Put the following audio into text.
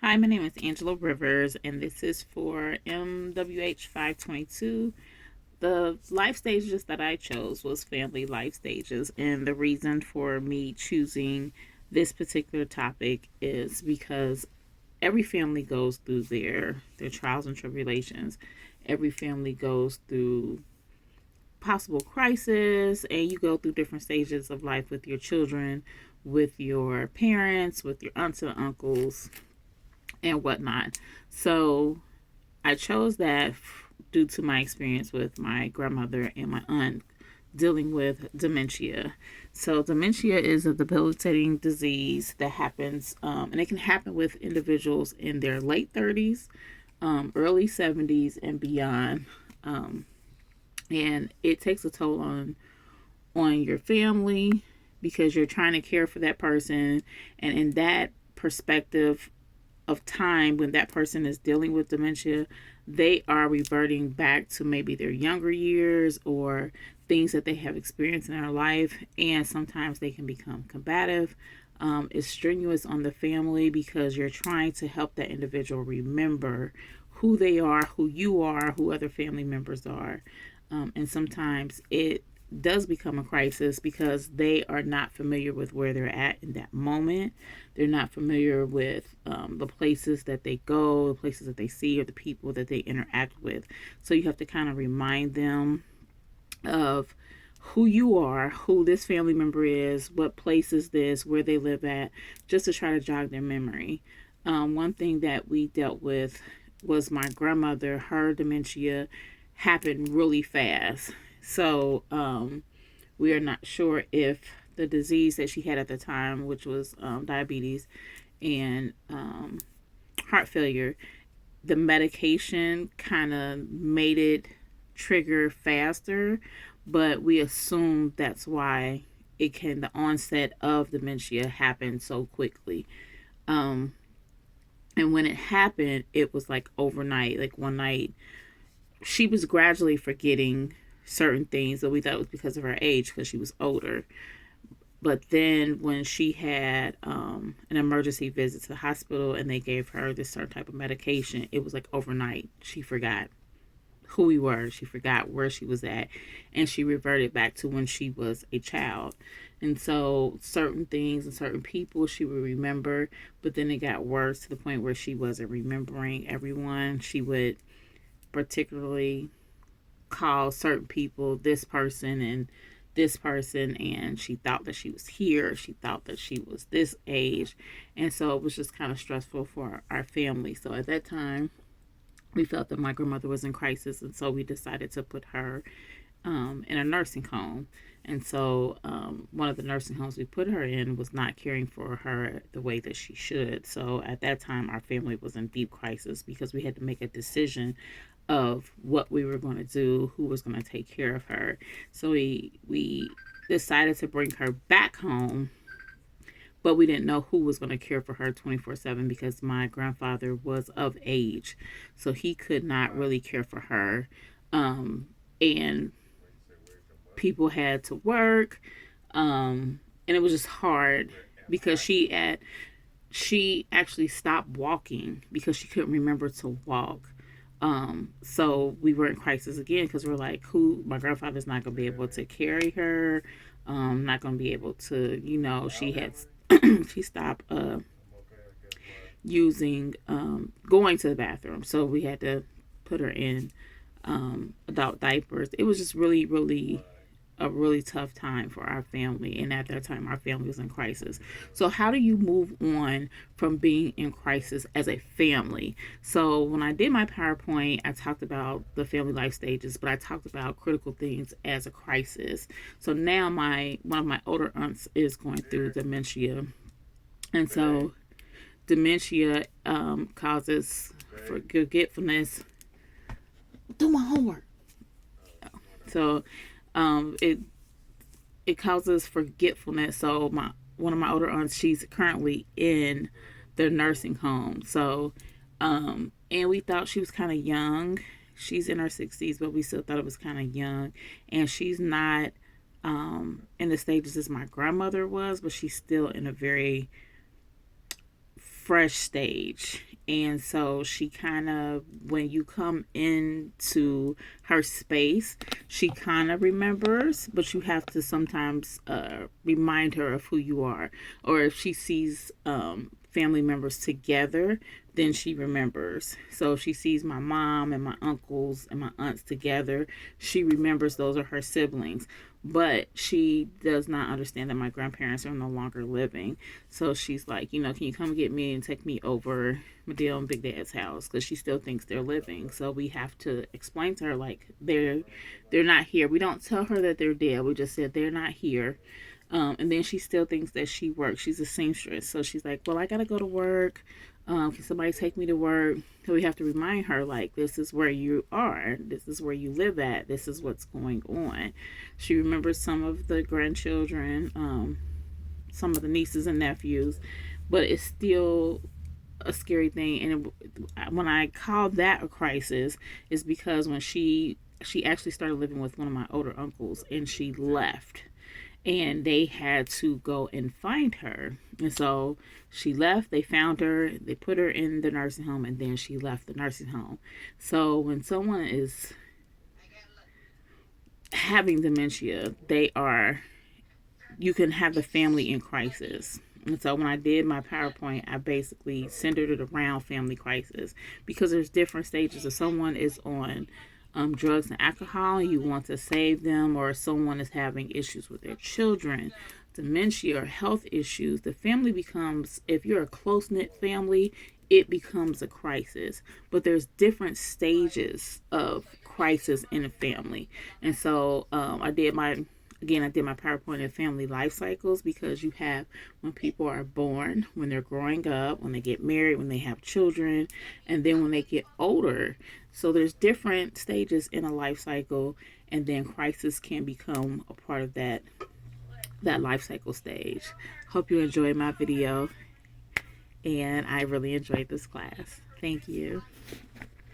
Hi, my name is Angela Rivers, and this is for MWH 522. The life stages that I chose was family life stages, and the reason for me choosing this particular topic is because every family goes through their trials and tribulations. Every family goes through possible crisis, and you go through different stages of life with your children, with your parents, with your aunts and uncles, and whatnot. So I chose that due to my experience with my grandmother and my aunt dealing with dementia. So dementia is a debilitating disease that happens, and it can happen with individuals in their late 30s, early 70s, and beyond. Um, and it takes a toll on your family because you're trying to care for that person, and in that perspective of time when that person is dealing with dementia, they are reverting back to maybe their younger years or things that they have experienced in their life, and sometimes they can become combative. It's strenuous on the family because you're trying to help that individual remember who they are, who you are, who other family members are. And sometimes it does become a crisis because they are not familiar with where they're at in that moment. They're not familiar with the places that they go, the places that they see, or the people that they interact with. So you have to kind of remind them of who you are, who this family member is, what place is this, where they live at, just to try to jog their memory. One thing that we dealt with was my grandmother. Her dementia happened really fast. So we are not sure if the disease that she had at the time, which was diabetes and heart failure, the medication kind of made it trigger faster, but we assume that's why the onset of dementia happened so quickly. Um, and when it happened, it was like overnight. Like one night, she was gradually forgetting certain things, but we thought it was because of her age because she was older. But then when she had an emergency visit to the hospital and they gave her this certain type of medication, it was like overnight. She forgot who we were. She forgot where she was at. And she reverted back to when she was a child. And so certain things and certain people she would remember, but then it got worse to the point where she wasn't remembering everyone. She would particularly call certain people this person and this person, and she thought that she was here, she thought that she was this age, and so it was just kind of stressful for our family. So at that time we felt that my grandmother was in crisis, and so we decided to put her in a nursing home. And so one of the nursing homes we put her in was not caring for her the way that she should. So at that time, our family was in deep crisis because we had to make a decision of what we were going to do, who was going to take care of her. So we decided to bring her back home, but we didn't know who was going to care for her 24/7 because my grandfather was of age. So he could not really care for her. And people had to work. And it was just hard because she actually stopped walking because she couldn't remember to walk. So we were in crisis again because we're like, who? My grandfather's not gonna be able to carry her. Not gonna be able to, she had she stopped using going to the bathroom, so we had to put her in adult diapers. It was just really, really a really tough time for our family, and at that time our family was in crisis. So how do you move on from being in crisis as a family? So when I did my PowerPoint, I talked about the family life stages, but I talked about critical things as a crisis. So now my one of my older aunts is going through dementia, and so dementia causes forgetfulness. Do my homework. So it causes forgetfulness. So my one of my older aunts, she's currently in the nursing home. So and we thought she was kind of young. She's in her 60s, but we still thought it was kind of young. And she's not in the stages as my grandmother was, but she's still in a very fresh stage. And so she kind of, when you come into her space, she kind of remembers, but you have to sometimes remind her of who you are. Or if she sees family members together, then she remembers. So if she sees my mom and my uncles and my aunts together, she remembers those are her siblings. But she does not understand that my grandparents are no longer living. So she's like, can you come get me and take me over Medill and Big Dad's house? Because she still thinks they're living. So we have to explain to her, like, they're not here. We don't tell her that they're dead. We just said they're not here. And then she still thinks that she works. She's a seamstress. So she's like, well, I got to go to work. Can somebody take me to work? So we have to remind her, like, this is where you are. This is where you live at. This is what's going on. She remembers some of the grandchildren, some of the nieces and nephews, but it's still a scary thing. And when I call that a crisis, is because when she actually started living with one of my older uncles, and she left, and they had to go and find her. And so she left, they found her, they put her in the nursing home, and then she left the nursing home. So when someone is having dementia, you can have the family in crisis. And so when I did my PowerPoint, I basically centered it around family crisis, because there's different stages. If someone is on drugs and alcohol and you want to save them, or someone is having issues with their children, dementia, or health issues, the family becomes, if you're a close-knit family, it becomes a crisis. But there's different stages of crisis in a family. And so I did my PowerPoint in family life cycles, because you have when people are born, when they're growing up, when they get married, when they have children, and then when they get older. So there's different stages in a life cycle, and then crisis can become a part of that life cycle stage. Hope you enjoyed my video, and I really enjoyed this class. Thank you.